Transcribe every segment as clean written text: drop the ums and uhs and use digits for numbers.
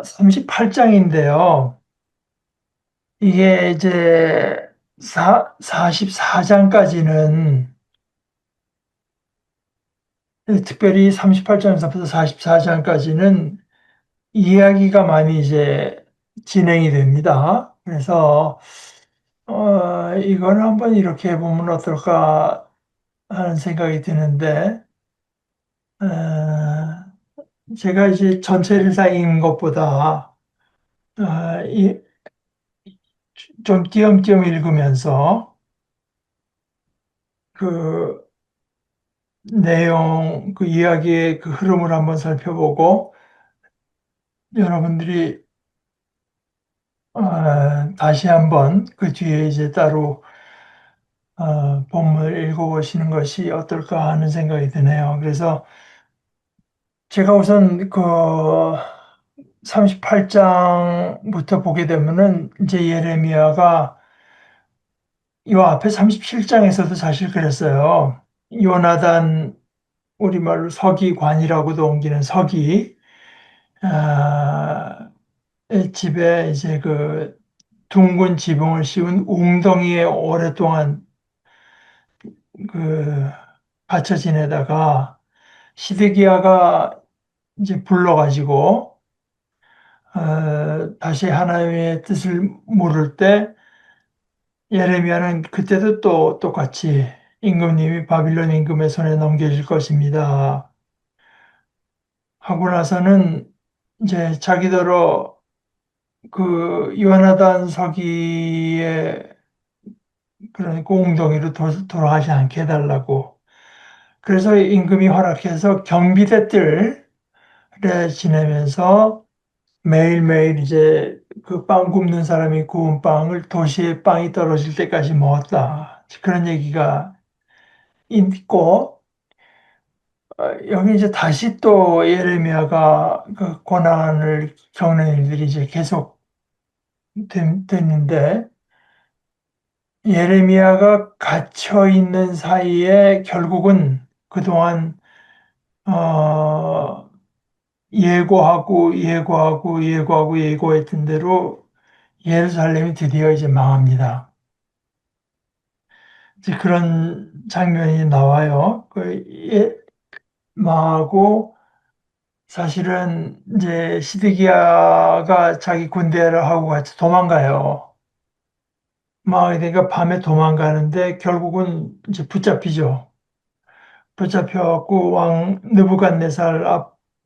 38장인데요. 이게 이제 44장까지는 특별히 38장에서부터 44장까지는 이야기가 많이 이제 진행이 됩니다. 그래서 이거는 한번 이렇게 해보면 어떨까 하는 생각이 드는데, 어, 제가 이제 전체를 다 읽는 것보다 이, 좀 띄엄띄엄 읽으면서 그 내용, 그 이야기의 그 흐름을 한번 살펴보고 여러분들이 다시 한번 그 뒤에 이제 따로 본문을 읽어보시는 것이 어떨까 하는 생각이 드네요. 그래서 제가 우선 그 38장부터 보게 되면은 이제 예레미야가 이 앞에 37장에서도 사실 그랬어요. 요나단, 우리말로 서기관이라고도 옮기는 서기, 아, 집에 이제 그 둥근 지붕을 씌운 웅덩이에 오랫동안 그 갇혀 지내다가 시드기야가 이제 불러가지고 다시 하나님의 뜻을 물을 때 예레미야는 그때도 또 똑같이 임금님이 바빌론 임금의 손에 넘겨질 것입니다 하고 나서는 이제 자기더러 그 요나단 서기의 그런 꽁덩이로 돌아가지 않게 해달라고. 그래서 임금이 허락해서 경비대들에 지내면서 매일매일 이제 그 빵 굽는 사람이 구운 빵을 도시에 빵이 떨어질 때까지 먹었다. 그런 얘기가 있고, 여기 이제 다시 또 예레미야가 그 고난을 겪는 일들이 이제 계속 됐는데, 예레미야가 갇혀 있는 사이에 결국은 그동안 어, 예고했던 대로 예루살렘이 드디어 이제 망합니다. 이제 그런 장면이 나와요. 망하고 사실은 이제 시드기야가 자기 군대를 하고 같이 도망가요. 망하게 되니까 밤에 도망가는데 결국은 이제 붙잡히죠. 붙잡혀갖고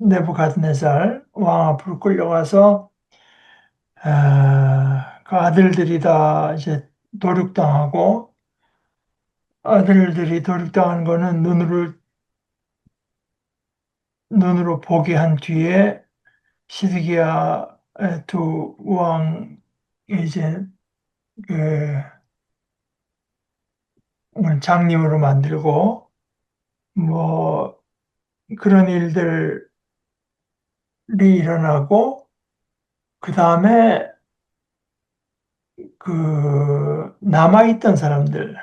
느부갓네살 왕 앞으로 끌려가서 그 아들들이 다 이제 도륙당하고 아들들이 도륙당한 거는 눈으로 보게 한 뒤에 시드기야 두 왕이 이제 그 장님으로 만들고 뭐 그런 일들이 일어나고 그 다음에 그 남아있던 사람들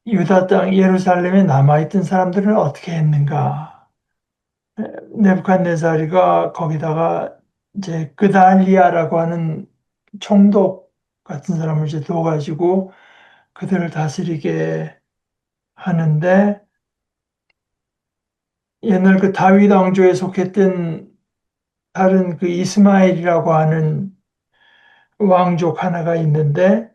유다 땅 예루살렘에 남아있던 사람들은 어떻게 했는가? 네부갓네살이가 거기다가 이제 그달리아라고 하는 총독 같은 사람을 이제 둬가지고 그들을 다스리게 하는데 옛날 그 다윗 왕조에 속했던 다른 그 이스마엘이라고 하는 왕족 하나가 있는데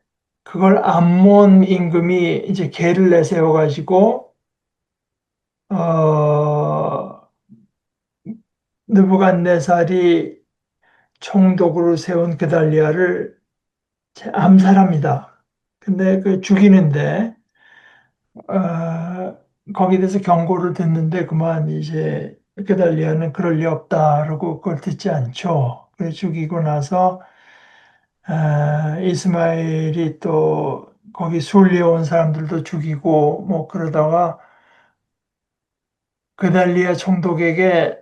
그걸 암몬 임금이 이제 계를 내세워 가지고 어 느부갓네살이 총독으로 세운 그달리아를 암살합니다. 근데 그 죽이는데 거기에 대해서 경고를 듣는데 그만 이제 그달리아는 그럴 리 없다라고 그걸 듣지 않죠. 그래 죽이고 나서 이스마엘이 또 거기 순리해온 사람들도 죽이고 뭐 그러다가 그달리아 총독에게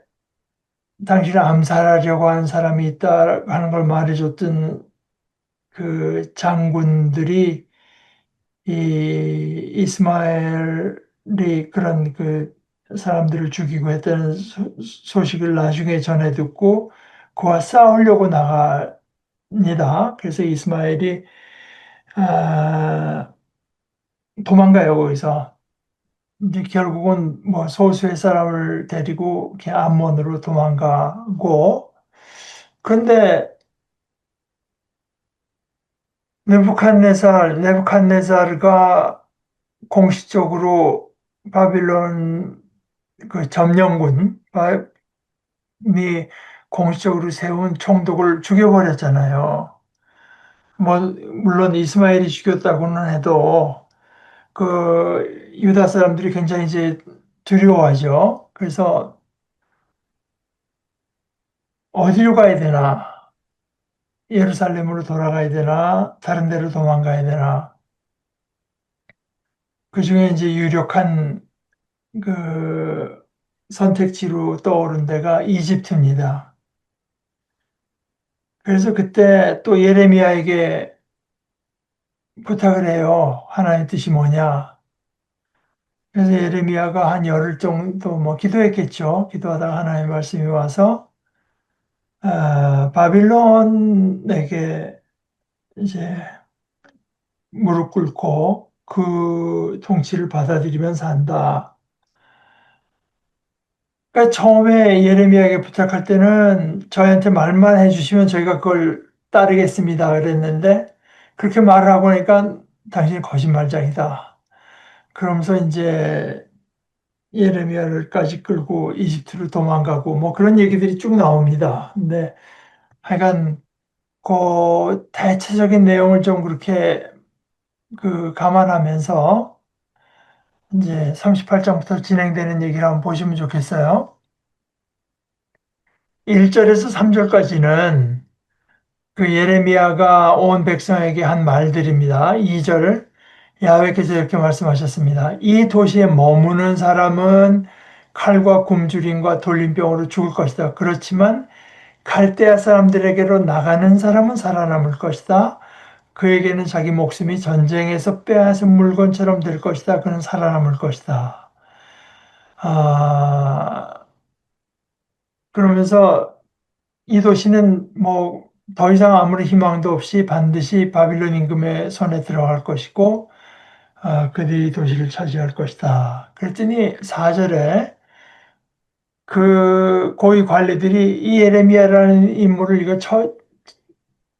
당신을 암살하려고 한 사람이 있다 하는 걸 말해줬던 그 장군들이 이 이스마엘이 그런 그 사람들을 죽이고 했다는 소식을 나중에 전해 듣고 그와 싸우려고 나갑니다. 그래서 이스마엘이 아, 도망가요, 거기서. 이제 결국은 뭐 소수의 사람을 데리고 이렇게 암몬으로 도망가고, 그런데 네부칸네살가 공식적으로 바빌론 그 점령군이 공식적으로 세운 총독을 죽여버렸잖아요. 뭐 물론 이스마엘이 죽였다고는 해도 그 유다 사람들이 굉장히 이제 두려워하죠. 그래서 어디로 가야 되나? 예루살렘으로 돌아가야 되나? 다른 데로 도망가야 되나? 그 중에 이제 유력한 그 선택지로 떠오른 데가 이집트입니다. 그래서 그때 또 예레미야에게 부탁을 해요. 하나님 뜻이 뭐냐? 그래서 예레미야가 한 열흘 정도 뭐 기도했겠죠. 기도하다가 하나님의 말씀이 와서 바빌론에게 이제 무릎 꿇고 그 통치를 받아들이면서 한다. 그러니까 처음에 예레미야에게 부탁할 때는 저희한테 말만 해주시면 저희가 그걸 따르겠습니다. 그랬는데 그렇게 말을 하고 나니까 당신이 거짓말장이다. 그러면서 이제 예레미야를까지 끌고 이집트로 도망가고 뭐 그런 얘기들이 쭉 나옵니다. 근데 하여간 그 대체적인 내용을 좀 그렇게 그 감안하면서 이제 38장부터 진행되는 얘기를 한번 보시면 좋겠어요. 1절에서 3절까지는 그 예레미야가 온 백성에게 한 말들입니다. 2절 야훼께서 이렇게 말씀하셨습니다. 이 도시에 머무는 사람은 칼과 굶주림과 돌림병으로 죽을 것이다. 그렇지만 갈대아 사람들에게로 나가는 사람은 살아남을 것이다. 그에게는 자기 목숨이 전쟁에서 빼앗은 물건처럼 될 것이다. 그는 살아남을 것이다. 아, 그러면서 이 도시는 뭐 더 이상 아무리 희망도 없이 반드시 바빌론 임금의 손에 들어갈 것이고 그들이 도시를 차지할 것이다. 그랬더니 4절에 그 고위 관리들이 이 예레미야라는 인물을 이거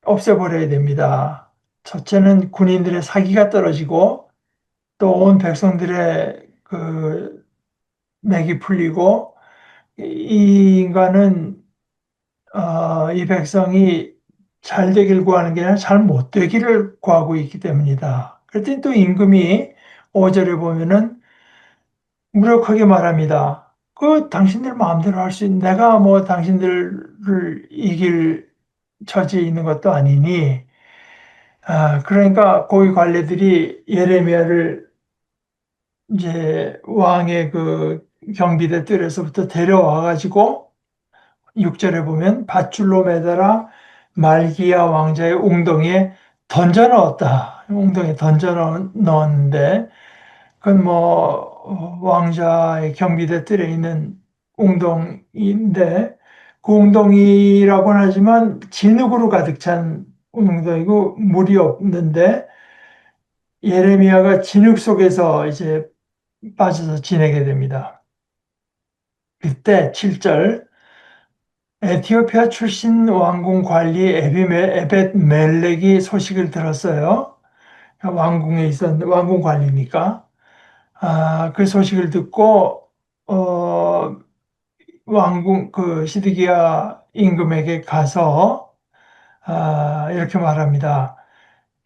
없애버려야 됩니다. 첫째는 군인들의 사기가 떨어지고 또 온 백성들의 그 맥이 풀리고 이 인간은 이 백성이 잘 되길 구하는 게 아니라 잘 못 되기를 구하고 있기 때문이다. 그랬더니 또 임금이 5절에 보면은 무력하게 말합니다. 그 당신들 마음대로 할 수 있는 내가 뭐 당신들을 이길 처지에 있는 것도 아니니 그러니까 고위 관리들이 예레미야를 이제 왕의 그 경비대 뜰에서부터 데려와 가지고 6절에 보면 밧줄로 매달아 말기야 왕자의 웅덩이에 던져 넣었다. 웅덩이에 던져 넣었는데 그건 뭐 왕자의 경비대 뜰에 있는 웅덩이인데 그 웅덩이라고는 하지만 진흙으로 가득 찬 웅덩이고 물이 없는데 예레미야가 진흙 속에서 이제 빠져서 지내게 됩니다. 그때 7절 에티오피아 출신 왕궁 관리 에벳 멜렉이 소식을 들었어요. 왕궁에 있었는데 왕궁 관리니까 그 소식을 듣고 왕궁 그 시드기야 임금에게 가서 이렇게 말합니다.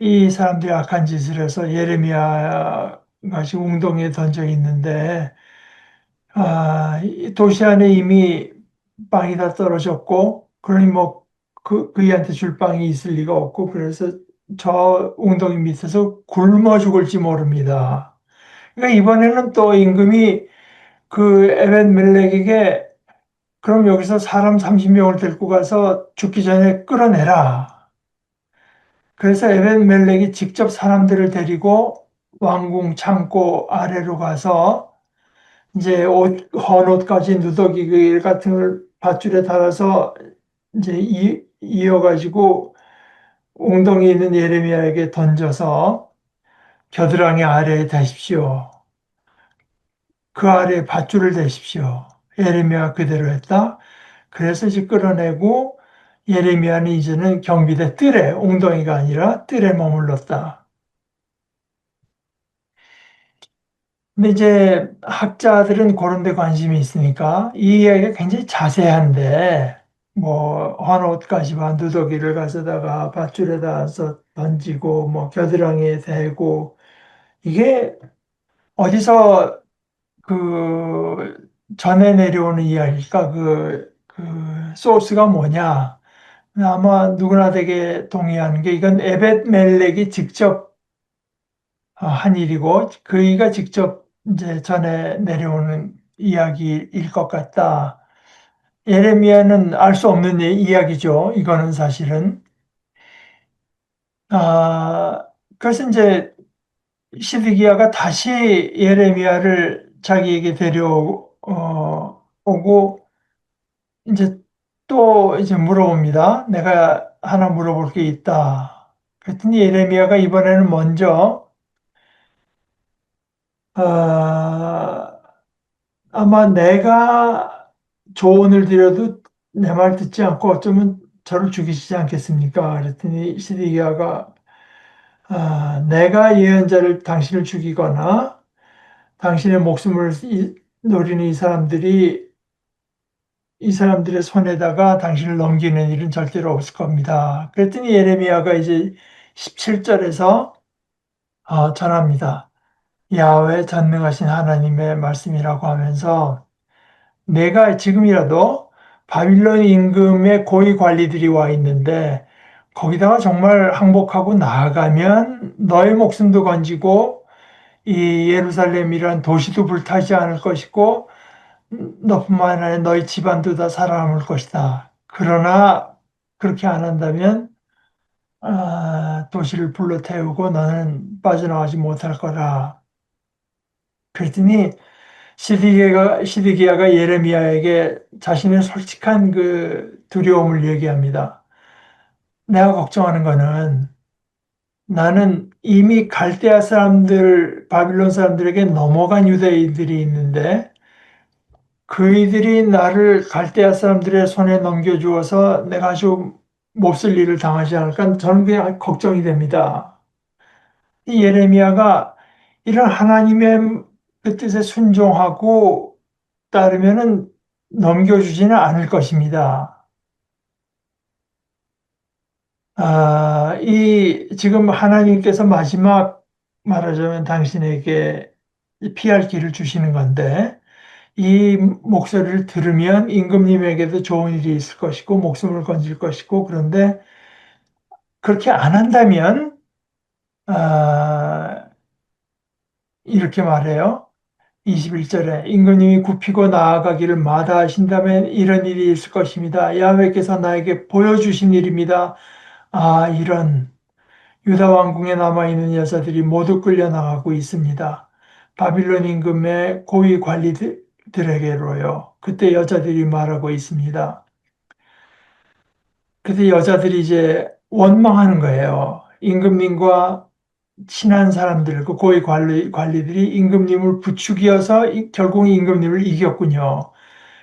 이 사람들이 악한 짓을 해서 예레미야가 지금 웅덩이에 던져 있는데 이 도시 안에 이미 빵이 다 떨어졌고, 그러니 뭐, 그이한테 줄 빵이 있을 리가 없고, 그래서 저 웅덩이 밑에서 굶어 죽을지 모릅니다. 그러니까 이번에는 또 임금이 그 에벤멜렉에게 그럼 여기서 사람 30명을 데리고 가서 죽기 전에 끌어내라. 그래서 에벤멜렉이 직접 사람들을 데리고 왕궁 창고 아래로 가서 이제 헌옷까지 누더기 같은 걸 밧줄에 달아서 이제 이어가지고 웅덩이 있는 예레미야에게 던져서 겨드랑이 아래에 대십시오. 그 아래에 밧줄을 대십시오. 예레미야 그대로 했다. 그래서 이제 끌어내고 예레미야는 이제는 경비대 뜰에 웅덩이가 아니라 뜰에 머물렀다. 근데 이제 학자들은 그런 데 관심이 있으니까 이 이야기가 굉장히 자세한데 뭐 헌옷까지만 누더기를 가져다가 밧줄에다서 던지고 뭐 겨드랑이에 대고 이게 어디서 그 전해 내려오는 이야기일까? 그 소스가 뭐냐? 아마 누구나 되게 동의하는 게 이건 에벳 멜렉이 직접 한 일이고 그이가 직접 이제 전해 내려오는 이야기일 것 같다. 예레미야는 알 수 없는 이야기죠. 이거는 사실은. 그래서 이제 시드기야가 다시 예레미야를 자기에게 데려오고 이제 또 이제 물어봅니다. 내가 하나 물어볼 게 있다. 그랬더니 예레미야가 이번에는 먼저 아, 아마 내가 조언을 드려도 내 말 듣지 않고 어쩌면 저를 죽이시지 않겠습니까? 그랬더니 시드기야가 내가 예언자를 당신을 죽이거나 당신의 목숨을 노리는 이 사람들의 손에다가 당신을 넘기는 일은 절대로 없을 겁니다. 그랬더니 예레미야가 이제 17절에서 전합니다. 야훼 전능하신 하나님의 말씀이라고 하면서 내가 지금이라도 바빌론 임금의 고위 관리들이 와 있는데 거기다가 정말 항복하고 나아가면 너의 목숨도 건지고 이 예루살렘이란 도시도 불타지 않을 것이고 너뿐만 아니라 너희 집안도 다 살아남을 것이다. 그러나 그렇게 안 한다면 도시를 불러 태우고 너는 빠져나가지 못할 거라. 그랬더니 시드기야가 예레미야에게 자신의 솔직한 그 두려움을 얘기합니다. 내가 걱정하는 거는 나는 이미 갈대아 사람들, 바빌론 사람들에게 넘어간 유대인들이 있는데 그이들이 나를 갈대아 사람들의 손에 넘겨주어서 내가 아주 몹쓸 일을 당하지 않을까 저는 그게 걱정이 됩니다. 이 예레미야가 이런 하나님의 그 뜻에 순종하고 따르면은 넘겨주지는 않을 것입니다. 이 지금 하나님께서 마지막 말하자면 당신에게 피할 길을 주시는 건데 이 목소리를 들으면 임금님에게도 좋은 일이 있을 것이고 목숨을 건질 것이고 그런데 그렇게 안 한다면 아, 이렇게 말해요. 21절에 임금님이 굽히고 나아가기를 마다하신다면 이런 일이 있을 것입니다. 야훼께서 나에게 보여주신 일입니다. 이런 유다 왕궁에 남아있는 여자들이 모두 끌려나가고 있습니다. 바빌론 임금의 고위 관리들에게로요. 그때 여자들이 말하고 있습니다. 그때 여자들이 이제 원망하는 거예요. 임금님과 친한 사람들, 그 고위 관리들이 임금님을 부추기어서 결국 임금님을 이겼군요.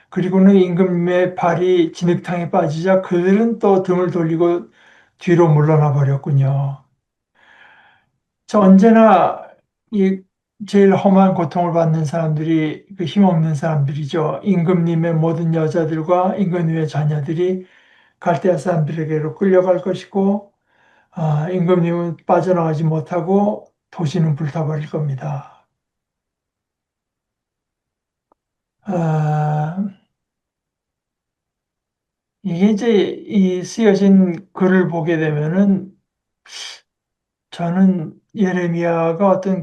그리고는 임금님의 발이 진흙탕에 빠지자 그들은 또 등을 돌리고 뒤로 물러나 버렸군요. 저 언제나 이 제일 험한 고통을 받는 사람들이 그 힘없는 사람들이죠. 임금님의 모든 여자들과 임금님의 자녀들이 갈대아 사람들에게로 끌려갈 것이고, 임금님은 빠져나가지 못하고 도시는 불타버릴 겁니다. 아, 이게 이제 이 쓰여진 글을 보게 되면은 저는 예레미야가 어떤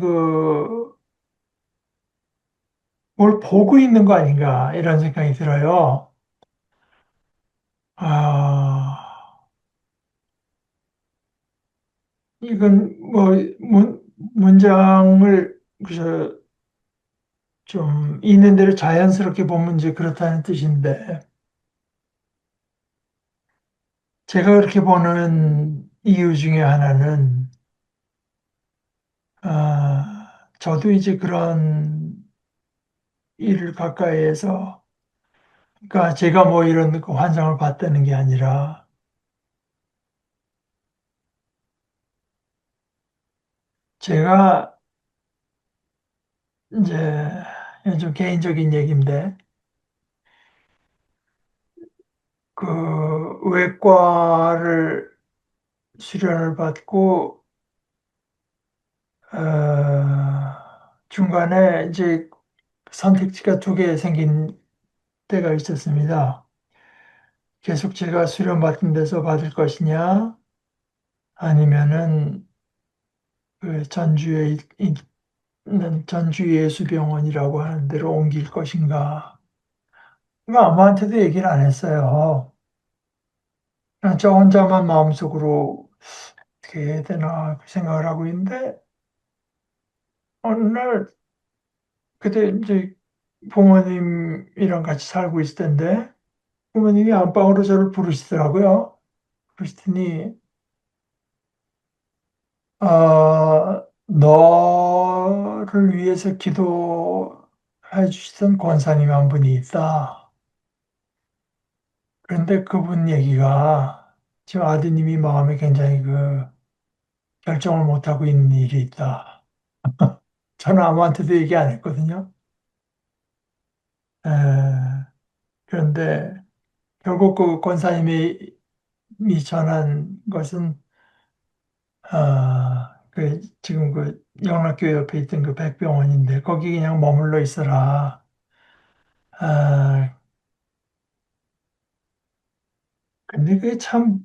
뭘 보고 있는 거 아닌가 이런 생각이 들어요. 아, 이건 뭐 문장을 그저 좀 있는 대로 자연스럽게 보면 이제 그렇다는 뜻인데 제가 그렇게 보는 이유 중에 하나는, 저도 이제 그런 일을 가까이에서, 그러니까 제가 뭐 이런 그 환상을 봤다는 게 아니라, 제가 이제 좀 개인적인 얘기인데, 그 외과를 수련을 받고, 중간에 이제 선택지가 두 개 생긴 때가 있었습니다. 계속 제가 수련받은 데서 받을 것이냐, 아니면은 그 전주에 있는 전주예수병원이라고 하는 데로 옮길 것인가. 이거 아무한테도 얘기를 안 했어요. 그냥 저 혼자만 마음속으로 어떻게 해야 되나 그 생각을 하고 있는데, 어느 날, 그때 이제 부모님이랑 같이 살고 있을 텐데, 부모님이 안방으로 저를 부르시더라고요. 그러시더니, 너를 위해서 기도해 주시던 권사님 한 분이 있다. 그런데 그분 얘기가 지금 아드님이 마음에 굉장히 그 결정을 못하고 있는 일이 있다. 저는 아무한테도 얘기 안 했거든요. 에, 그런데 결국 그 권사님이 전한 것은 그 지금 그 영락교회 옆에 있던 그 백병원인데 거기 그냥 머물러 있어라. 아, 근데 그게 참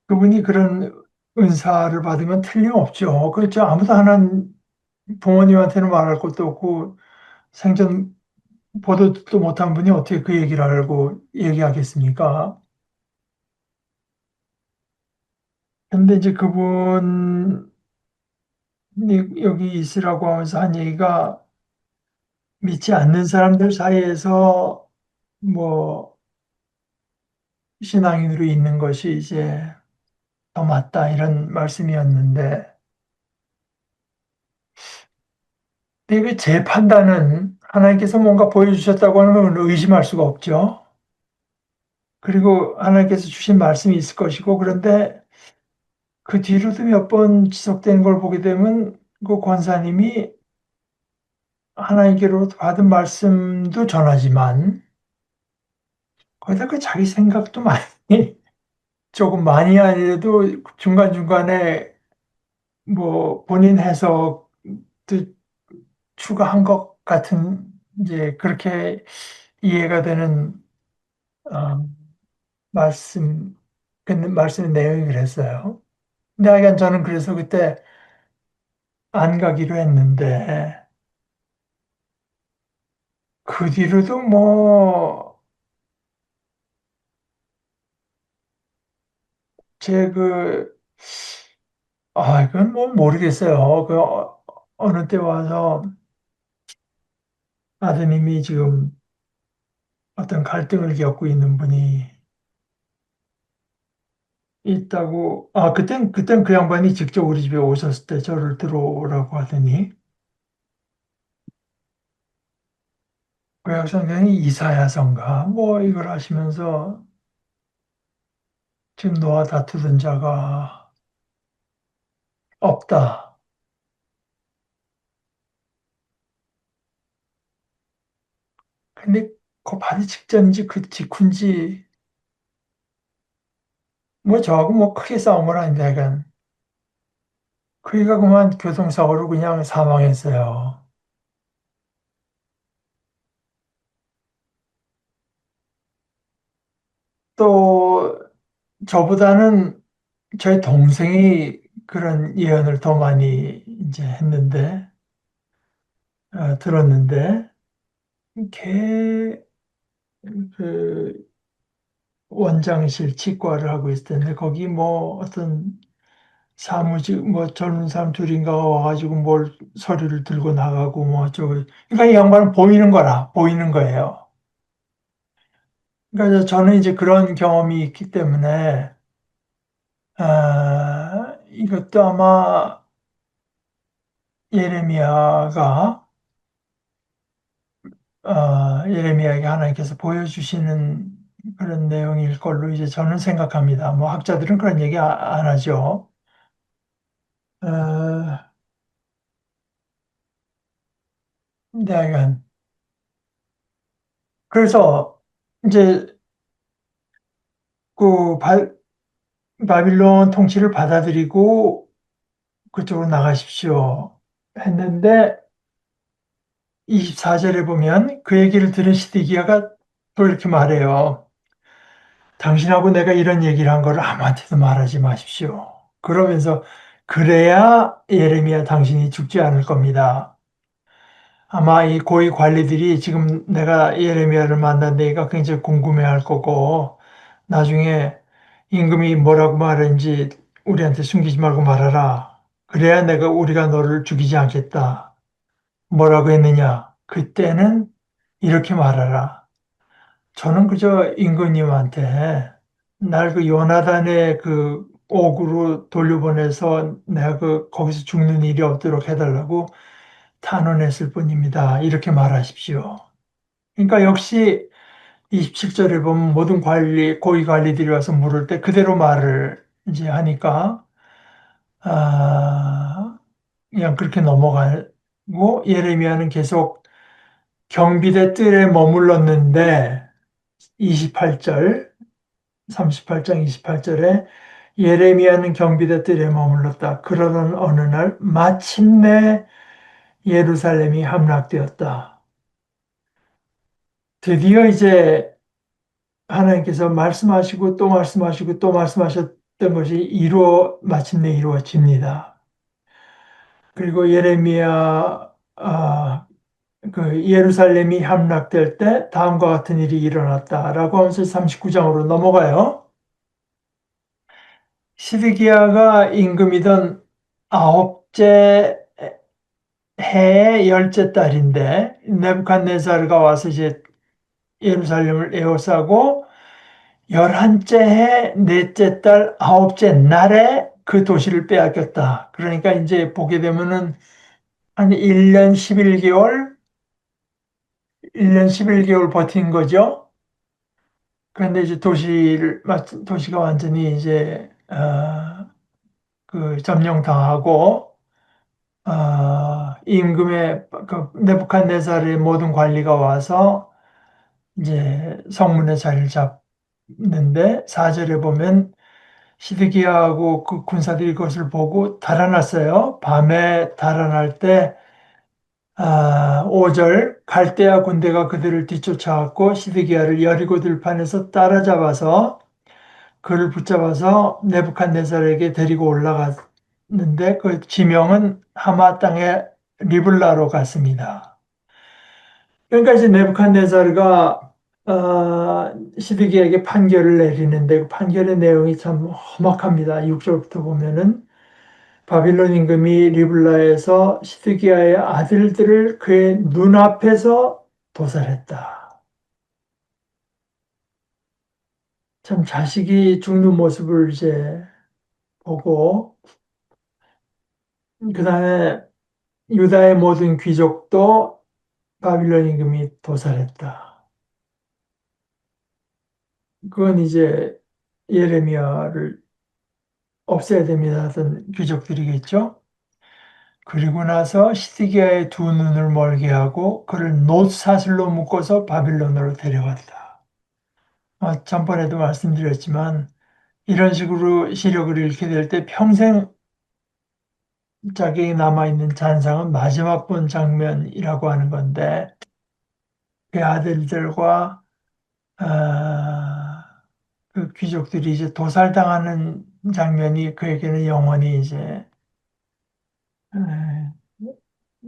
그분이 그런 은사를 받으면 틀림없죠. 그렇죠. 아무도 하나 부모님한테는 말할 것도 없고 생전 보도 듣도 못한 분이 어떻게 그 얘기를 알고 얘기하겠습니까? 근데 이제 그분이 여기 있으라고 하면서 한 얘기가 믿지 않는 사람들 사이에서 뭐 신앙인으로 있는 것이 이제 더 맞다 이런 말씀이었는데 근데 제 판단은 하나님께서 뭔가 보여주셨다고 하는 건 의심할 수가 없죠. 그리고 하나님께서 주신 말씀이 있을 것이고 그런데 그 뒤로도 몇 번 지속되는 걸 보게 되면 그 권사님이 하나님께로 받은 말씀도 전하지만 거기다 그 자기 생각도 많이 조금 많이 아니래도 중간중간에 뭐 본인 해석도 추가한 것 같은 이제 그렇게 이해가 되는 어, 말씀 말씀의 내용이 그랬어요. 근데 하여간 저는 그래서 그때 안 가기로 했는데 그 뒤로도 뭐 제 그 이건 뭐 모르겠어요. 그 어느 때 와서 아드님이 지금 어떤 갈등을 겪고 있는 분이 있다고 그땐 그 양반이 직접 우리 집에 오셨을 때 저를 들어오라고 하더니 구약성경이 이사야서인가 뭐 이걸 하시면서 지금 너와 다투던 자가 없다. 근데 그 받기 직전인지 그 직후인지 뭐 저하고 뭐 크게 싸움을 하는데 약간 그이가 그만 교통사고로 그냥 사망했어요. 또 저보다는 저희 동생이 그런 예언을 더 많이 이제 했는데 들었는데 걔 그 원장실 치과를 하고 있을 텐데 거기 뭐 어떤 사무직 뭐 젊은 사람 둘인가 와가지고 뭘 서류를 들고 나가고 뭐 저거 그러니까 이 양반은 보이는 거라 보이는 거예요. 그러니까 저는 이제 그런 경험이 있기 때문에, 이것도 아마 예레미야가, 예레미야에게 하나님께서 보여주시는 그런 내용일 걸로 이제 저는 생각합니다. 뭐 학자들은 그런 얘기 안 하죠. 어, 네, 그래서 이제 그 바빌론 통치를 받아들이고 그쪽으로 나가십시오 했는데 24절에 보면 그 얘기를 들은 시드기야가 또 이렇게 말해요. 당신하고 내가 이런 얘기를 한 거를 아무한테도 말하지 마십시오. 그러면서 그래야 예레미야 당신이 죽지 않을 겁니다. 아마 이 고위 관리들이 지금 내가 예레미야를 만난 데가 굉장히 궁금해할 거고 나중에 임금이 뭐라고 말했는지 우리한테 숨기지 말고 말하라. 그래야 우리가 너를 죽이지 않겠다. 뭐라고 했느냐? 그때는 이렇게 말하라. 저는 그저 임금님한테 날 그 요나단의 그 옥으로 돌려보내서 내가 거기서 죽는 일이 없도록 해달라고 탄원했을 뿐입니다. 이렇게 말하십시오. 그러니까 역시 27절에 보면 모든 고위 관리들이 와서 물을 때 그대로 말을 이제 하니까, 아, 그냥 그렇게 넘어가고 예레미야는 계속 경비대 뜰에 머물렀는데 28절, 38장 28절에 예레미야는 경비대 뜰에 머물렀다. 그러던 어느 날 마침내 예루살렘이 함락되었다. 드디어 이제 하나님께서 말씀하시고 또 말씀하시고 또 말씀하셨던 것이 마침내 이루어집니다. 그리고 예레미야, 그 예루살렘이 함락될 때 다음과 같은 일이 일어났다라고 하면서 39장으로 넘어가요. 시드기야가 임금이던 아홉째 해의 열째 달인데 네부갓네살가 와서 이제 예루살렘을 에워싸고 열한째 해 넷째 달 아홉째 날에 그 도시를 빼앗겼다. 그러니까 이제 보게 되면은 한 1년 11개월, 1년 11개월 버틴 거죠. 그런데 이제 도시가 완전히 이제, 그 점령당하고, 임금의 그 네부칸네살의 모든 관리가 와서 이제 성문에 자리를 잡는데 4절에 보면 시드기야하고 그 군사들이 그것을 보고 달아났어요. 밤에 달아날 때 5절 갈대아 군대가 그들을 뒤쫓아왔고 시드기야를 여리고 들판에서 따라잡아서 그를 붙잡아서 네부칸네살에게 데리고 올라갔는데 그 지명은 하마 땅의 리블라로 갔습니다. 그러니까 이제 네부칸네살과 시드기야에게 판결을 내리는데 그 판결의 내용이 참 험악합니다. 6절부터 보면은 바빌론 임금이 리블라에서 시드기야의 아들들을 그의 눈앞에서 도살했다. 참 자식이 죽는 모습을 이제 보고 그다음에 유다의 모든 귀족도 바빌론 임금이 도살했다. 그건 이제 예레미야를 없애야 됩니다 하던 귀족들이겠죠. 그리고 나서 시드기야의 두 눈을 멀게 하고 그를 놋사슬로 묶어서 바빌론으로 데려갔다. 전번에도 말씀드렸지만 이런 식으로 시력을 잃게 될 때 평생 자기에게 남아있는 잔상은 마지막 본 장면이라고 하는 건데 그 아들들과 그 귀족들이 이제 도살당하는 장면이 그에게는 영원히 이제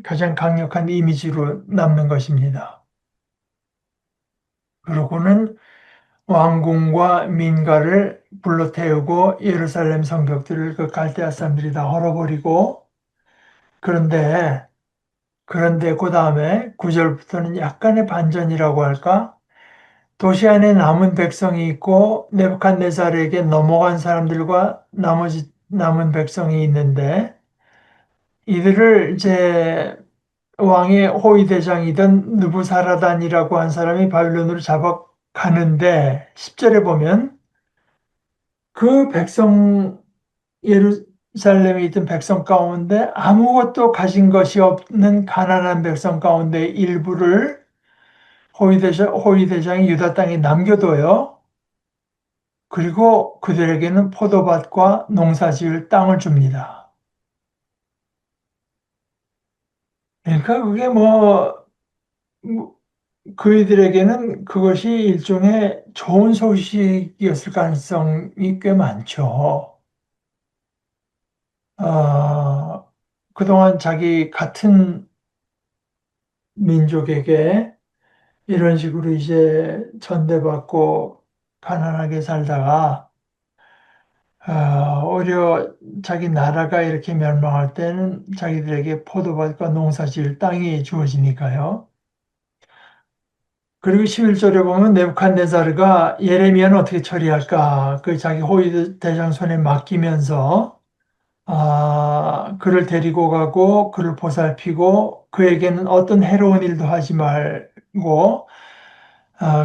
가장 강력한 이미지로 남는 것입니다. 그러고는 왕궁과 민가를 불러 태우고 예루살렘 성벽들을 그 갈대아 사람들이 다 헐어버리고 그런데 그 다음에 9절부터는 약간의 반전이라고 할까? 도시 안에 남은 백성이 있고 네부칸네살에게 넘어간 사람들과 나머지 남은 백성이 있는데 이들을 이제 왕의 호위 대장이던 느부사라단이라고 한 사람이 바빌론으로 잡아가는데 10절에 보면 그 백성 예루살렘에 있던 백성 가운데 아무것도 가진 것이 없는 가난한 백성 가운데 일부를 호위 대장이 유다 땅에 남겨둬요. 그리고 그들에게는 포도밭과 농사지을 땅을 줍니다. 그러니까 그게 뭐 그들에게는 그것이 일종의 좋은 소식이었을 가능성이 꽤 많죠. 그동안 자기 같은 민족에게 이런 식으로 이제 전대받고 가난하게 살다가 오히려 자기 나라가 이렇게 멸망할 때는 자기들에게 포도밭과 농사지을 땅이 주어지니까요. 그리고 11절에 보면 네부칸네자르가 예레미야는 어떻게 처리할까? 그 자기 호위 대장 손에 맡기면서 그를 데리고 가고 그를 보살피고 그에게는 어떤 해로운 일도 하지 말고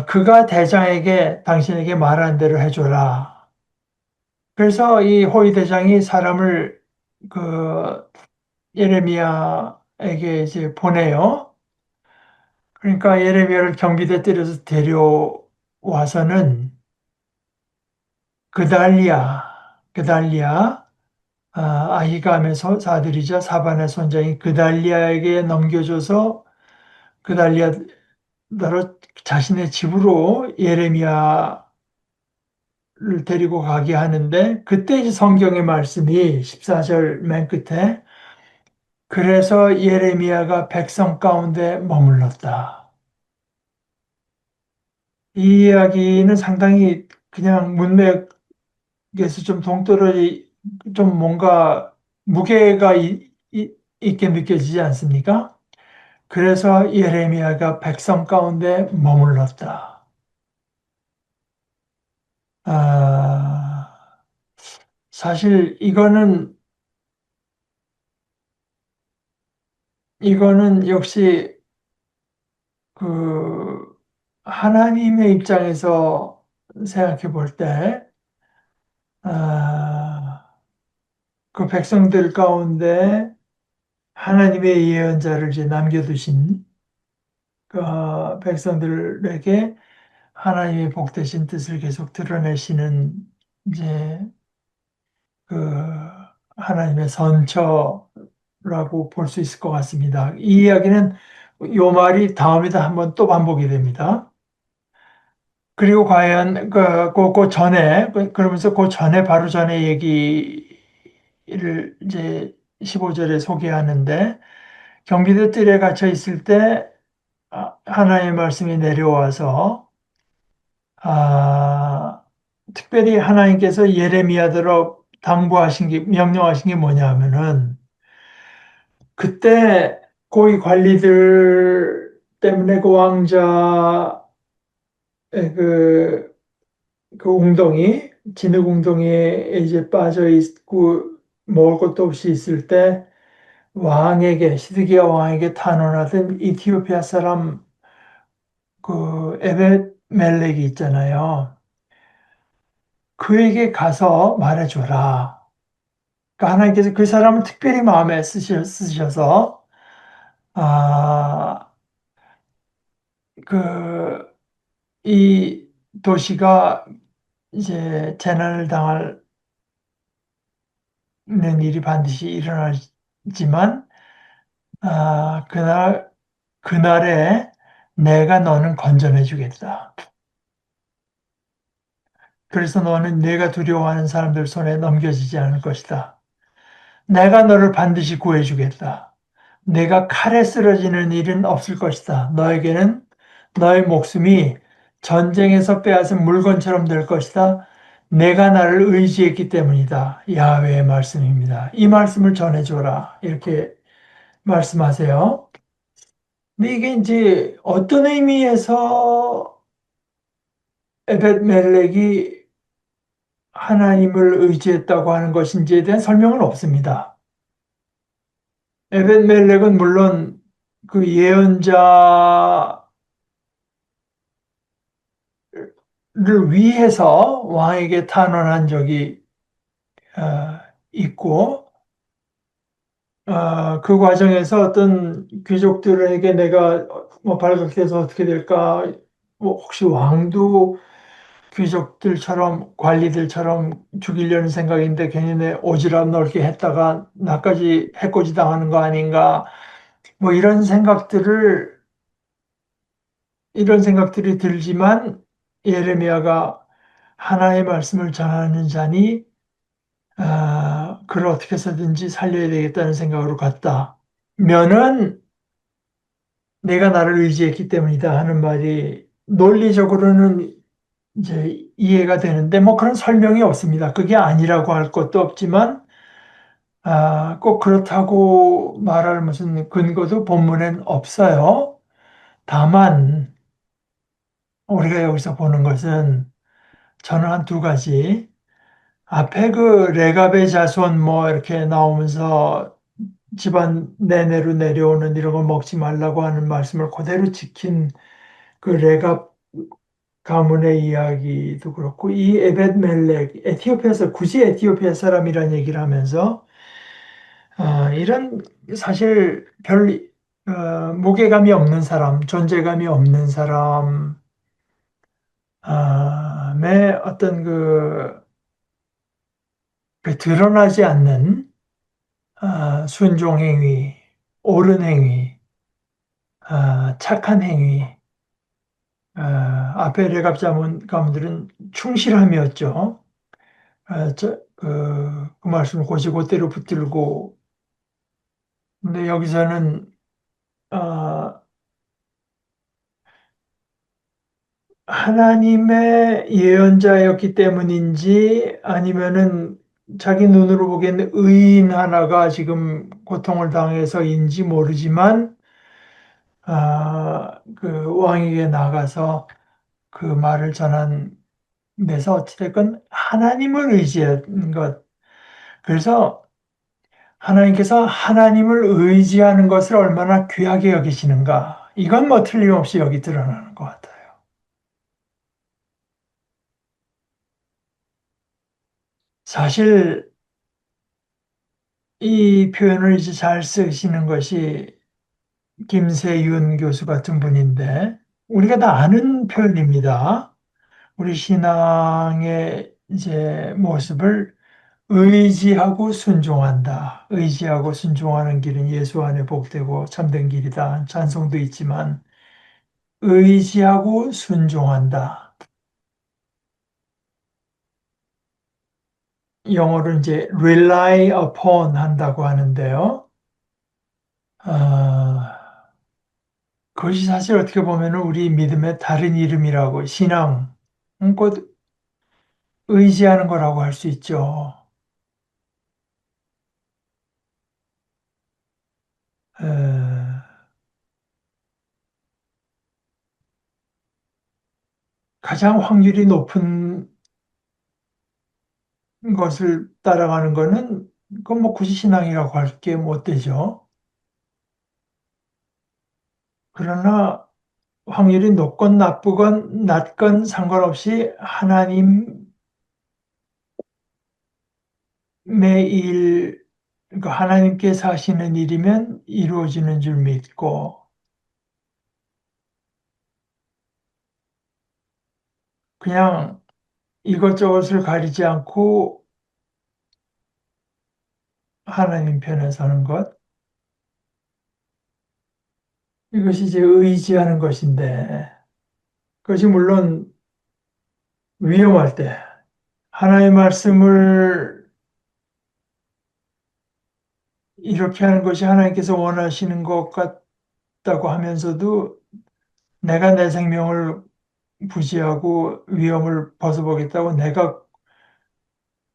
그가 대장에게 당신에게 말한 대로 해줘라. 그래서 이 호위 대장이 사람을 그 예레미야에게 이제 보내요. 그러니까 예레미야를 경비대 때려서 데려와서는 그달리아, 그달리아, 아히감의 사들이자 사반의 손자인 그달리아에게 넘겨줘서 그달리아로 자신의 집으로 예레미야를 데리고 가게 하는데 그때 이제 성경의 말씀이 14절 맨 끝에 그래서 예레미야가 백성 가운데 머물렀다. 이 이야기는 상당히 그냥 문맥에서 좀 동떨어지, 좀 뭔가 무게가 있게 느껴지지 않습니까? 그래서 예레미야가 백성 가운데 머물렀다. 아, 사실 이거는 역시 그 하나님의 입장에서 생각해 볼 때, 아, 그 백성들 가운데 하나님의 예언자를 이제 남겨두신 그 백성들에게 하나님의 복되신 뜻을 계속 드러내시는 이제 그 하나님의 선처라고 볼 수 있을 것 같습니다. 이 이야기는 요 말이 다음에도 한번 또 반복이 됩니다. 그리고 과연 그 전에 그러면서 그 전에 바로 전에 얘기를 이제 15절에 소개하는데 경비대 뜰에 갇혀 있을 때 하나님의 말씀이 내려와서 아, 특별히 하나님께서 예레미야더러 당부하신 게 명령하신 게 뭐냐 하면은 그때 고위 관리들 때문에 그 왕자의 그 웅덩이 진흙 웅덩이에 이제 빠져 있고 먹을 것도 없이 있을 때 왕에게 시드기야 왕에게 탄원하던 이티오피아 사람 그 에벳 멜렉이 있잖아요. 그에게 가서 말해줘라. 그러니까 하나님께서 그 사람을 특별히 마음에 쓰셔서 아, 그 이 도시가 이제 재난을 당하는 일이 반드시 일어나지만 그날에 내가 너는 건져내 주겠다. 그래서 너는 내가 두려워하는 사람들 손에 넘겨지지 않을 것이다. 내가 너를 반드시 구해주겠다. 내가 칼에 쓰러지는 일은 없을 것이다. 너에게는 너의 목숨이 전쟁에서 빼앗은 물건처럼 될 것이다. 내가 나를 의지했기 때문이다. 야훼의 말씀입니다. 이 말씀을 전해줘라. 이렇게 말씀하세요. 근데 이게 이제 어떤 의미에서 에벳멜렉이 하나님을 의지했다고 하는 것인지에 대한 설명은 없습니다. 에벳멜렉은 물론 그 예언자를 위해서 왕에게 탄원한 적이 있고, 그 과정에서 어떤 귀족들에게 내가 뭐 발각돼서 어떻게 될까, 뭐 혹시 왕도 귀족들처럼 관리들처럼 죽이려는 생각인데 괜히 내 오지랖 넓게 했다가 나까지 해코지 당하는 거 아닌가, 뭐 이런 생각들이 들지만 예레미야가 하나의 말씀을 전하는 자니 그를 어떻게 해서든지 살려야 되겠다는 생각으로 갔다. 면은 내가 나를 의지했기 때문이다 하는 말이 논리적으로는 이제 이해가 되는데 뭐 그런 설명이 없습니다. 그게 아니라고 할 것도 없지만 꼭 그렇다고 말할 무슨 근거도 본문엔 없어요. 다만 우리가 여기서 보는 것은 저는 한 두 가지. 앞에 그 레갑의 자손 뭐 이렇게 나오면서 집안 내내로 내려오는 이런 거 먹지 말라고 하는 말씀을 그대로 지킨 그 레갑 가문의 이야기도 그렇고 이 에벳멜렉 에티오피아에서 굳이 에티오피아 사람이라는 얘기를 하면서 이런 사실 별 무게감이 없는 사람, 존재감이 없는 사람의 어떤 그 드러나지 않는 순종 행위, 옳은 행위, 착한 행위, 앞에 레갑 가문들은 충실함이었죠. 그 말씀을 곧대로 붙들고, 근데 여기서는 어, 하나님의 예언자였기 때문인지 아니면은 자기 눈으로 보기에는 의인 하나가 지금 고통을 당해서인지 모르지만 그 왕에게 나가서 그 말을 전한 데서 어찌됐건 하나님을 의지한 것. 그래서 하나님께서 하나님을 의지하는 것을 얼마나 귀하게 여기시는가. 이건 뭐 틀림없이 여기 드러나는 것 같아요. 사실 이 표현을 이제 잘 쓰시는 것이 김세윤 교수 같은 분인데 우리가 다 아는 표현입니다. 우리 신앙의 이제 모습을 의지하고 순종한다. 의지하고 순종하는 길은 예수 안에 복되고 참된 길이다. 찬송도 있지만 의지하고 순종한다. 영어로 이제 rely upon 한다고 하는데요. 아, 그것이 사실 어떻게 보면 우리 믿음의 다른 이름이라고 신앙, 곧 의지하는 거라고 할 수 있죠. 에, 가장 확률이 높은 것을 따라가는 거는 그건 뭐 굳이 신앙이라고 할 게 못 되죠. 그러나 확률이 높건 나쁘건 낮건 상관없이 하나님의 일, 그러니까 하나님께서 하시는 일이면 이루어지는 줄 믿고 그냥 이것저것을 가리지 않고 하나님 편에 서는 것. 이것이 이제 의지하는 것인데 그것이 물론 위험할 때 하나님의 말씀을 이렇게 하는 것이 하나님께서 원하시는 것 같다고 하면서도 내가 내 생명을 부지하고 위험을 벗어보겠다고 내가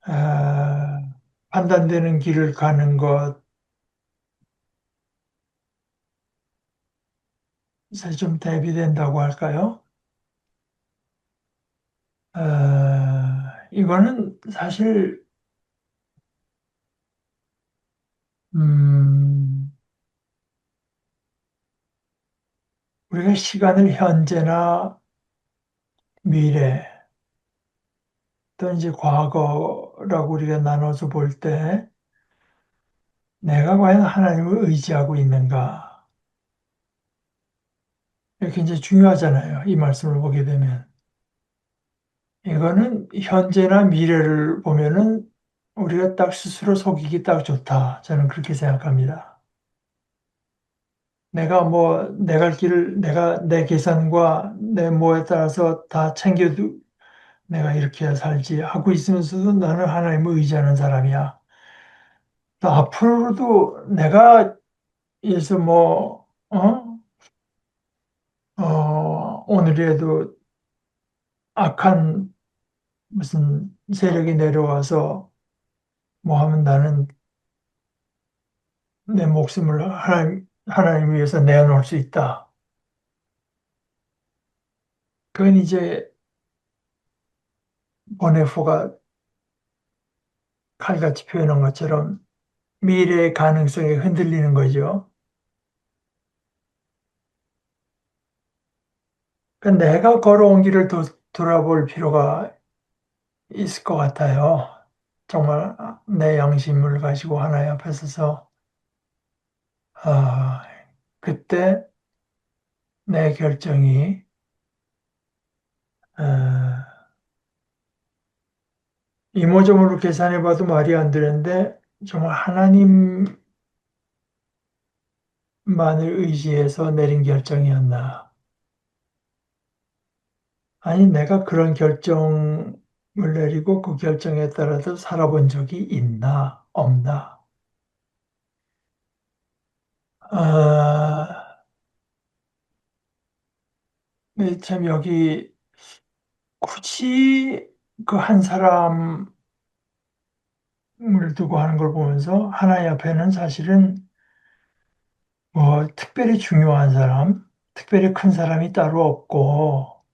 아, 판단되는 길을 가는 것에 좀 대비된다고 할까요? 이거는 사실 음, 우리가 시간을 현재나 미래 또 이제 과거라고 우리가 나눠서 볼 때 내가 과연 하나님을 의지하고 있는가? 이게 굉장히 중요하잖아요. 이 말씀을 보게 되면. 이거는 현재나 미래를 보면은 우리가 딱 스스로 속이기 딱 좋다. 저는 그렇게 생각합니다. 내가 뭐, 내 갈 길을 내가 내 계산과 내 뭐에 따라서 다 챙겨도 내가 이렇게 살지 하고 있으면서도 나는 하나님을 의지하는 사람이야. 또 앞으로도 내가 예서 뭐, 오늘에도 악한 무슨 세력이 내려와서 뭐 하면 나는 내 목숨을 하나님 위해서 내어놓을 수 있다. 그건 이제 보네포가 칼같이 표현한 것처럼 미래의 가능성이 흔들리는 거죠. 그러니까 내가 걸어온 길을 돌아볼 필요가 있을 것 같아요. 정말 내 양심을 가지고 하나님 앞에 서서 아, 그때 내 결정이 어, 이모저모로 계산해 봐도 말이 안 되는데 정말 하나님만을 의지해서 내린 결정이었나. 아니, 내가 그런 결정을 내리고 그 결정에 따라서 살아본 적이 있나, 없나. 아, 근데 참 여기 굳이 그 한 사람을 두고 하는 걸 보면서 하나님 앞에는 사실은 뭐 특별히 중요한 사람, 특별히 큰 사람이 따로 없고,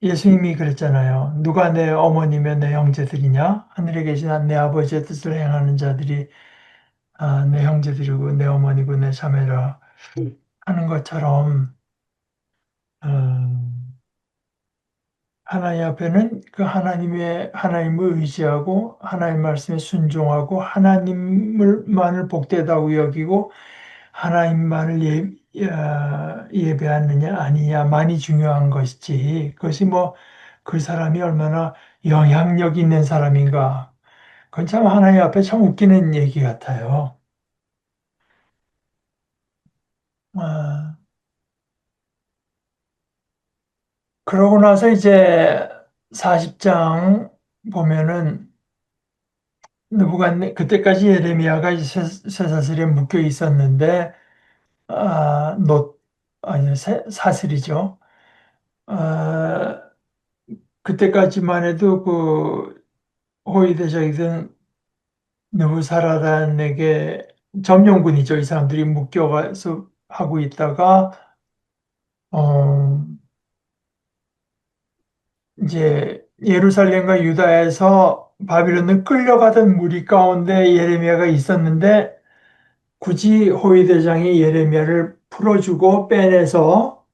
예수님이 그랬잖아요. 누가 내 어머니며 내 형제들이냐? 하늘에 계신 내 아버지의 뜻을 행하는 자들이 내 형제들이고 내 어머니고 내 자매라 하는 것처럼 어, 하나님 앞에는 그 하나님을 의지하고 하나님 말씀에 순종하고 하나님을만을 복되다고 여기고 하나님만을 예배하느냐 아니냐만이 중요한 것이지. 그것이 뭐 그 사람이 얼마나 영향력 있는 사람인가. 그건 참 하나님 앞에 참 웃기는 얘기 같아요. 아, 그러고 나서 이제 40장 보면은 그때까지 예레미야가 이제 쇠사슬에 묶여 있었는데 아, 아니 사슬이죠. 아, 그때까지만 해도 그 호위대적이던 느부사라단에게 점령군이죠. 이 사람들이 묶여가서 하고 있다가 어, 이제 예루살렘과 유다에서 바빌론을 끌려가던 무리 가운데 예레미야가 있었는데 굳이 호위대장이 예레미야를 풀어주고 빼내서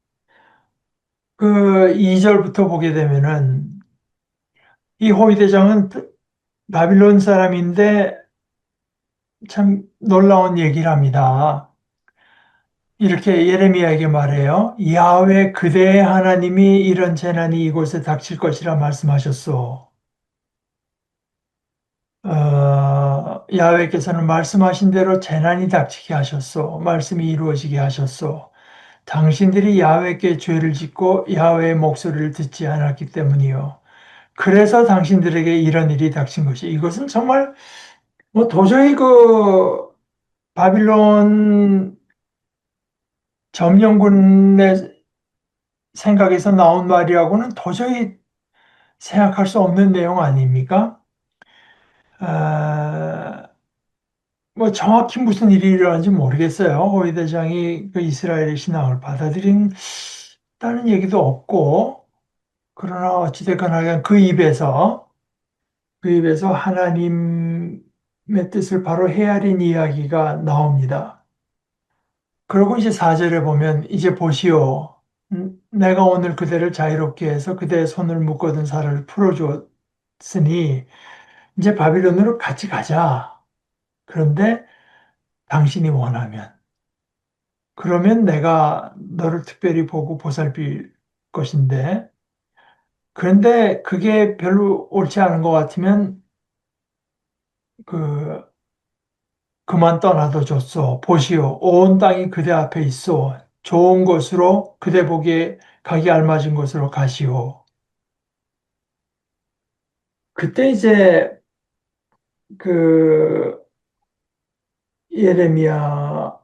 그 2절부터 보게 되면은 이 호위대장은 바빌론 사람인데 참 놀라운 얘기를 합니다. 이렇게 예레미야에게 말해요. 야훼 그대의 하나님이 이런 재난이 이곳에 닥칠 것이라 말씀하셨소. 야훼께서는 말씀하신 대로 재난이 닥치게 하셨소. 말씀이 이루어지게 하셨소. 당신들이 야훼께 죄를 짓고 야훼의 목소리를 듣지 않았기 때문이요. 그래서 당신들에게 이런 일이 닥친 것이. 이것은 정말 뭐 도저히 그 바빌론 점령군의 생각에서 나온 말이라고는 도저히 생각할 수 없는 내용 아닙니까? 아, 뭐 정확히 무슨 일이 일어난지 모르겠어요. 호위 대장이 그 이스라엘의 신앙을 받아들인다는 얘기도 없고, 그러나 어찌됐건 하여간 그 입에서 하나님의 뜻을 바로 헤아린 이야기가 나옵니다. 그리고 이제 4절에 보면 이제 보시오. 내가 오늘 그대를 자유롭게 해서 그대의 손을 묶어둔 살을 풀어주었으니 이제 바빌론으로 같이 가자. 그런데 당신이 원하면 그러면 내가 너를 특별히 보고 보살필 것인데 그런데 그게 별로 옳지 않은 것 같으면 그 그만 떠나도 좋소. 보시오. 온 땅이 그대 앞에 있어. 좋은 곳으로 그대 보기에 가기 알맞은 곳으로 가시오. 그때 이제 그 예레미야가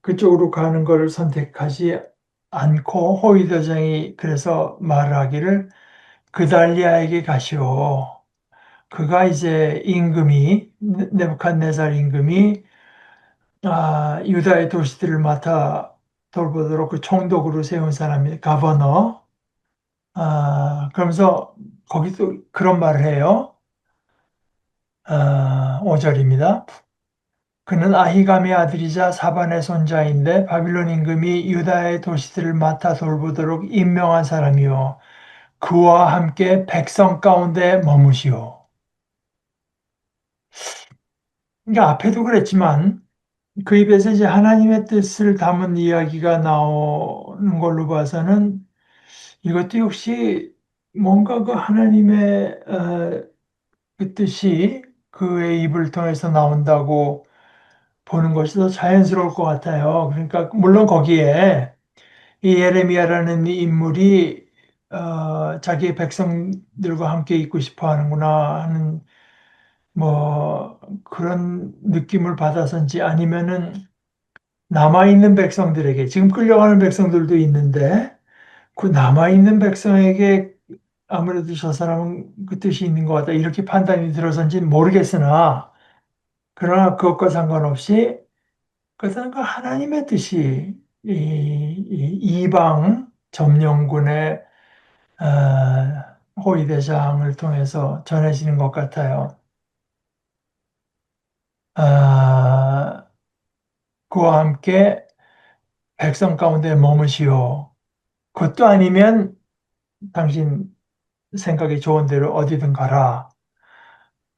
그쪽으로 가는 것을 선택하지 않고 호위대장이 그래서 말하기를 그달리아에게 가시오. 그가 이제 임금이 네부칸네살 임금이 유다의 도시들을 맡아 돌보도록 그 총독으로 세운 사람이 가버너. 그러면서 거기도 그런 말을 해요. 5절입니다. 그는 아히감의 아들이자 사반의 손자인데 바빌론 임금이 유다의 도시들을 맡아 돌보도록 임명한 사람이요. 그와 함께 백성 가운데 머무시오. 그러니까 앞에도 그랬지만 그 입에서 이제 하나님의 뜻을 담은 이야기가 나오는 걸로 봐서는 이것도 역시 뭔가 그 하나님의 그 뜻이 그의 입을 통해서 나온다고 보는 것이 더 자연스러울 것 같아요. 그러니까 물론 거기에 이 예레미야라는 이 인물이 자기의 백성들과 함께 있고 싶어 하는구나 하는 뭐 그런 느낌을 받아서인지 아니면은 남아있는 백성들에게 지금 끌려가는 백성들도 있는데 그 남아있는 백성에게 아무래도 저 사람은 그 뜻이 있는 것 같다 이렇게 판단이 들어서인지는 모르겠으나 그러나 그것과 상관없이 그것은 그 하나님의 뜻이 이방 점령군의 호위대장을 통해서 전해지는 것 같아요. 아, 그와 함께 백성 가운데 머무시오. 그것도 아니면 당신 생각이 좋은 대로 어디든 가라.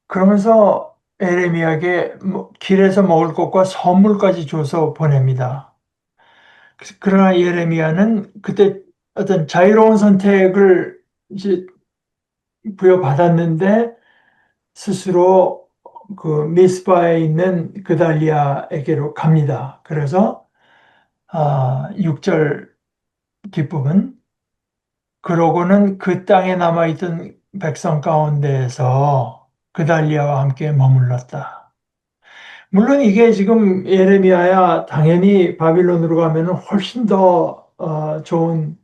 그러면서 에레미야에게 길에서 먹을 것과 선물까지 줘서 보냅니다. 그러나 예레미야는 그때 어떤 자유로운 선택을 이제 부여받았는데 스스로 그 미스바에 있는 그달리아에게로 갑니다. 그래서 6절 뒷부분 그러고는 그 땅에 남아있던 백성 가운데에서 그달리아와 함께 머물렀다. 물론 이게 지금 예레미야야 당연히 바빌론으로 가면은 훨씬 더 좋은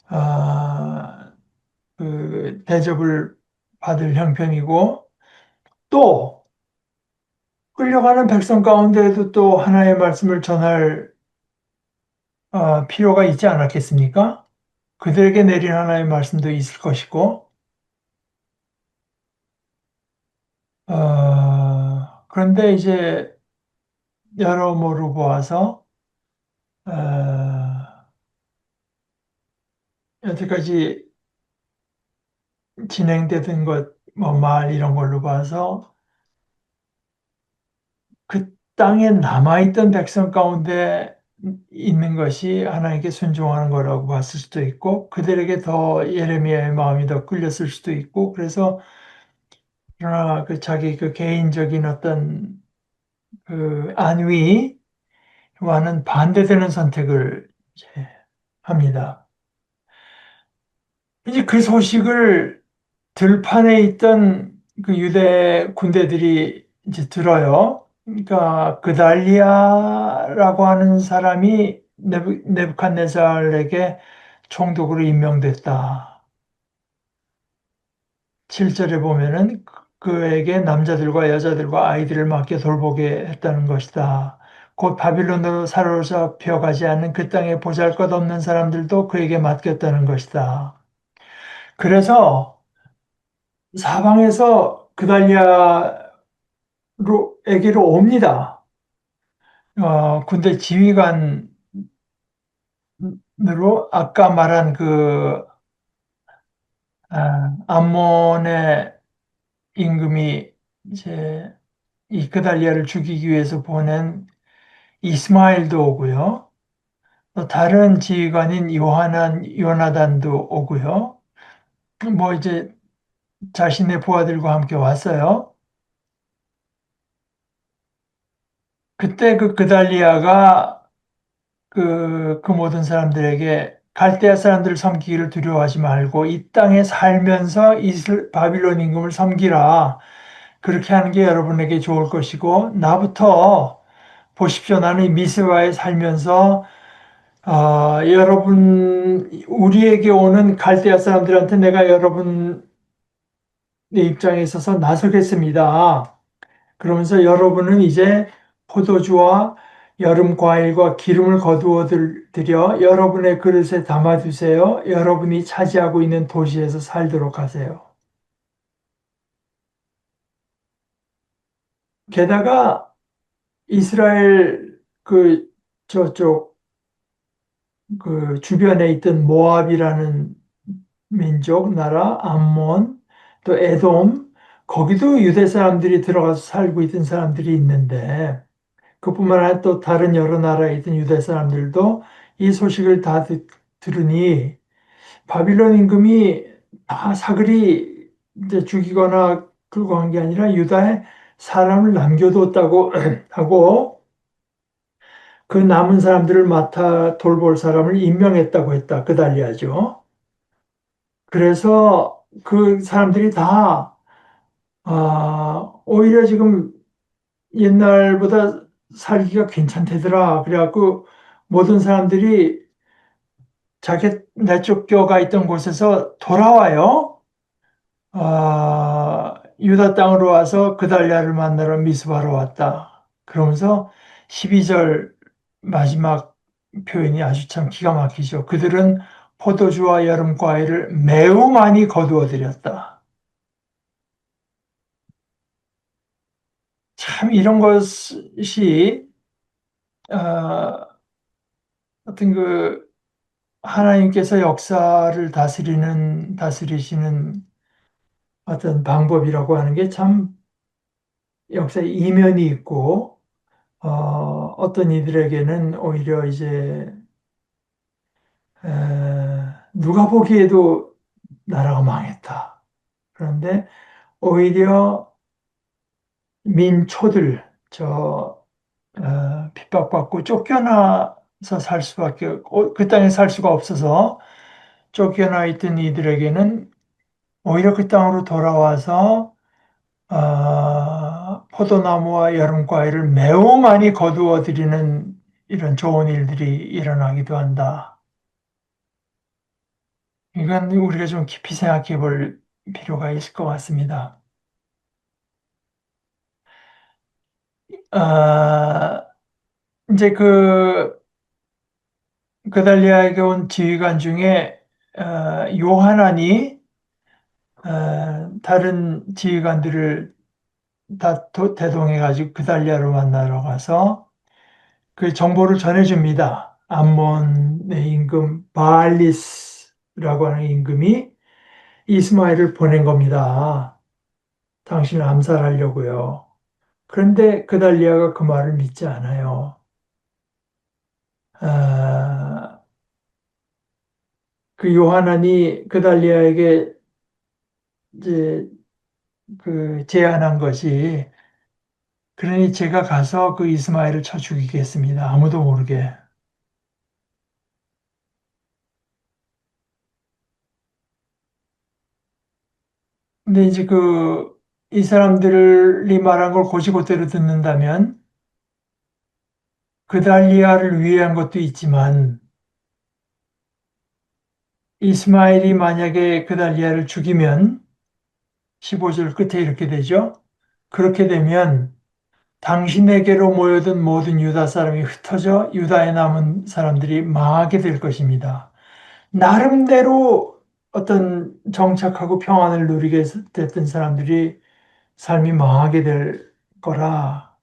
어, 그 대접을 받을 형편이고 또 끌려가는 백성 가운데에도 또 하나의 말씀을 전할 필요가 있지 않았겠습니까? 그들에게 내린 하나의 말씀도 있을 것이고 그런데 이제 여러모로 보아서 어, 여태까지 진행되던 것, 뭐 말 이런 걸로 봐서 그 땅에 남아있던 백성 가운데 있는 것이 하나님께 순종하는 거라고 봤을 수도 있고 그들에게 더 예레미야의 마음이 더 끌렸을 수도 있고 그래서 그러나 그 자기 그 개인적인 어떤 그 안위와는 반대되는 선택을 이제 합니다. 이제 그 소식을 들판에 있던 그 유대 군대들이 이제 들어요. 그러니까 그달리아라고 하는 사람이 네부칸네살에게 총독으로 임명됐다. 7절에 보면은 그에게 남자들과 여자들과 아이들을 맡겨 돌보게 했다는 것이다. 곧 바빌론으로 사로잡혀 가지 않는 그 땅에 보잘것없는 사람들도 그에게 맡겼다는 것이다. 그래서 사방에서 그달리아에게로 옵니다. 군대 지휘관으로 아까 말한 암몬의 임금이 이제 이 그달리아를 죽이기 위해서 보낸 이스마엘도 오고요. 또 다른 지휘관인 요나단도 오고요. 뭐 이제 자신의 부하들과 함께 왔어요. 그때 그 그달리아가 그 모든 사람들에게 갈대아 사람들을 섬기기를 두려워하지 말고 이 땅에 살면서 바빌론 임금을 섬기라. 그렇게 하는 게 여러분에게 좋을 것이고 나부터 보십시오. 나는 미스바에 살면서 여러분 우리에게 오는 갈대아 사람들한테 내가 여러분의 입장에 있어서 나서겠습니다. 그러면서 여러분은 이제 포도주와 여름 과일과 기름을 거두어 들여 여러분의 그릇에 담아두세요. 여러분이 차지하고 있는 도시에서 살도록 하세요. 게다가 이스라엘 저쪽 그 주변에 있던 모압이라는 민족 나라 암몬 또 에돔 거기도 유대 사람들이 들어가서 살고 있던 사람들이 있는데 그뿐만 아니라 또 다른 여러 나라에 있던 유대 사람들도 이 소식을 다 들으니 바빌론 임금이 다 사글이 이제 죽이거나 끌고 간 게 아니라 유다에 사람을 남겨뒀다고 하고 그 남은 사람들을 맡아 돌볼 사람을 임명했다고 했다. 그달리아죠. 그래서 그 사람들이 다 오히려 지금 옛날보다 살기가 괜찮대더라. 그래갖고 모든 사람들이 자기 내쫓겨가 있던 곳에서 돌아와요. 유다 땅으로 와서 그달랴를 만나러 미스바로 왔다. 그러면서 12절 마지막 표현이 아주 참 기가 막히죠. 그들은 포도주와 여름 과일을 매우 많이 거두어 들였다. 참 이런 것이 어떤 하나님께서 역사를 다스리시는 어떤 방법이라고 하는 게 참 역사의 이면이 있고, 어떤 이들에게는 오히려 이제, 누가 보기에도 나라가 망했다. 그런데 오히려 민초들, 핍박받고 쫓겨나서 살 수밖에, 그 땅에 살 수가 없어서 쫓겨나 있던 이들에게는 오히려 그 땅으로 돌아와서 포도나무와 여름과일을 매우 많이 거두어 들이는 이런 좋은 일들이 일어나기도 한다. 이건 우리가 좀 깊이 생각해 볼 필요가 있을 것 같습니다. 아, 이제 그달리아에게 온 지휘관 중에 요하난이 다른 지휘관들을 다 대동해가지고 그달리아로 만나러 가서 그 정보를 전해줍니다. 암몬의 임금 바알리스라고 하는 임금이 이스마엘을 보낸 겁니다. 당신을 암살하려고요. 그런데 그달리아가 그 말을 믿지 않아요. 아, 그 요하난이 그달리아에게 이제 제안한 것이 그러니 제가 가서 그 이스마엘을 쳐 죽이겠습니다. 아무도 모르게. 근데 이제 이 사람들이 말한 걸 곧이곧대로 듣는다면 그달리아를 위한 것도 있지만 이스마엘이 만약에 그달리아를 죽이면 15절 끝에 이렇게 되죠. 그렇게 되면 당신에게로 모여든 모든 유다 사람이 흩어져 유다에 남은 사람들이 망하게 될 것입니다. 나름대로 어떤 정착하고 평안을 누리게 됐던 사람들이 삶이 망하게 될 거라.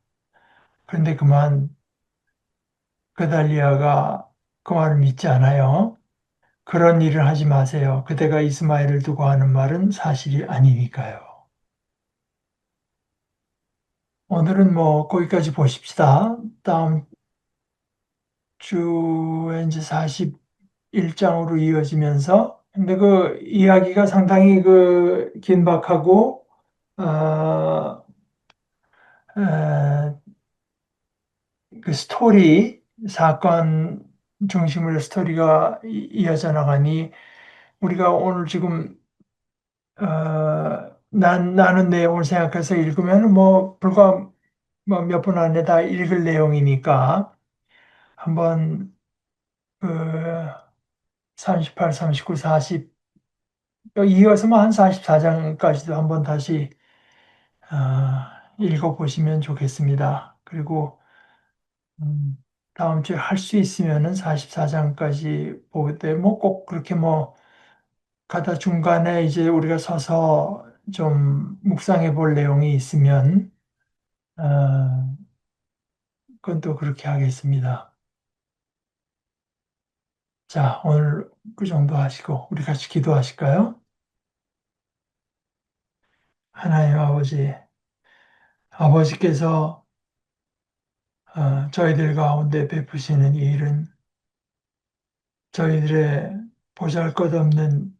그런데 그만 그달리아가 그 말을 믿지 않아요. 그런 일을 하지 마세요. 그대가 이스마엘을 두고 하는 말은 사실이 아니니까요. 오늘은 뭐 거기까지 보십시다. 다음 주에 이제 41장으로 이어지면서 근데 그 이야기가 상당히 그 긴박하고 어, 에, 그 스토리 사건 중심으로 스토리가 이어져 나가니 우리가 오늘 지금 나눈 내용을 생각해서 읽으면 뭐 불과 뭐 몇 분 안에 다 읽을 내용이니까 한번 그 38, 39, 40 이어서 뭐 한 44장까지도 한번 다시 읽어보시면 좋겠습니다. 그리고 음, 다음 주에 할 수 있으면은 44장까지 보되 뭐 꼭 그렇게 뭐 가다 중간에 이제 우리가 서서 좀 묵상해 볼 내용이 있으면 어, 그건 또 그렇게 하겠습니다. 자, 오늘 그 정도 하시고 우리 같이 기도하실까요? 하나님 아버지, 아버지께서 저희들 가운데 베푸시는 이 일은 저희들의 보잘것없는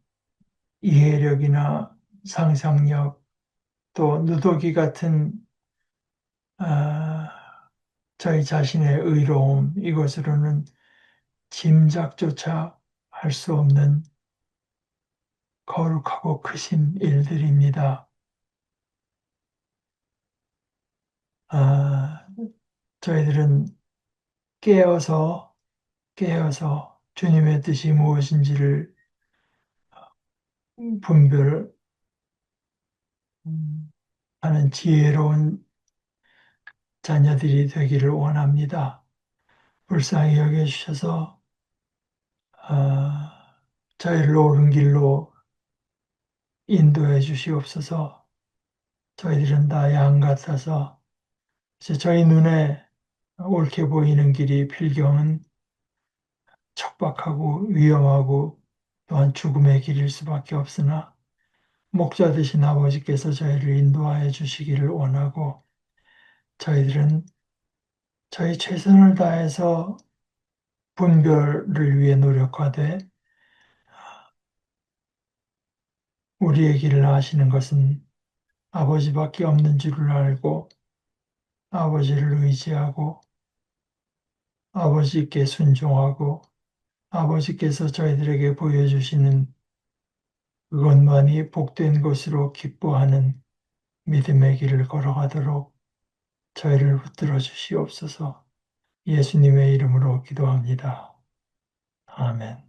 이해력이나 상상력 또 누더기 같은 아, 저희 자신의 의로움 이것으로는 짐작조차 할 수 없는 거룩하고 크신 일들입니다. 아, 저희들은 깨어서 주님의 뜻이 무엇인지를 분별하는 지혜로운 자녀들이 되기를 원합니다. 불쌍히 여겨주셔서 저희를 옳은 길로 인도해 주시옵소서. 저희들은 다 양 같아서 이제 저희 눈에 옳게 보이는 길이 필경은 척박하고 위험하고 또한 죽음의 길일 수밖에 없으나 목자 되신 아버지께서 저희를 인도하여 주시기를 원하고 저희들은 저희 최선을 다해서 분별을 위해 노력하되 우리의 길을 아시는 것은 아버지밖에 없는 줄을 알고 아버지를 의지하고 아버지께 순종하고 아버지께서 저희들에게 보여주시는 그것만이 복된 것으로 기뻐하는 믿음의 길을 걸어가도록 저희를 붙들어 주시옵소서. 예수님의 이름으로 기도합니다. 아멘.